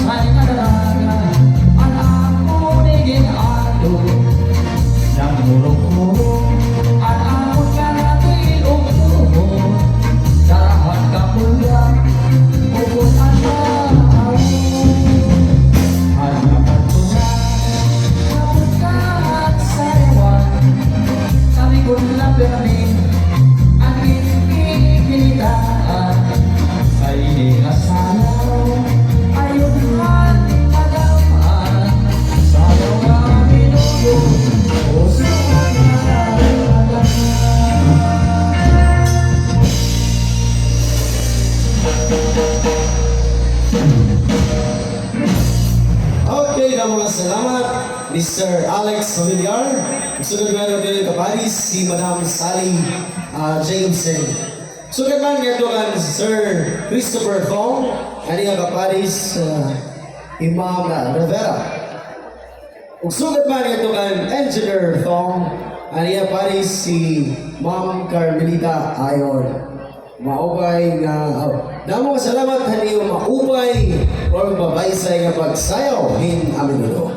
Ay kadalaga anak mo niging ado nang murong-murong anak mo ka natin umuhon darahat ka pula bukod anak mo hanapan ko na kapag ka at sayawan sabi ko na permin ang inikinitaan sa iniasalaw ayun man madaman sa mga minuto o sa mga Okay, mga salamat, Mr. Alex Familiar. Sunod nga natin yung kapalis, si Madam Sally Jacobson. Sunod man nga kan Sir Christopher Fong, ani nga kapalis, Imam Rivera. Sunod man nga kan Engineer Fong, ani nga kapalis si Ma'am Carmelita Ayon. Maupay nga, damo salamat hani maupay or babaysay nga pagsayaw hin aminulo.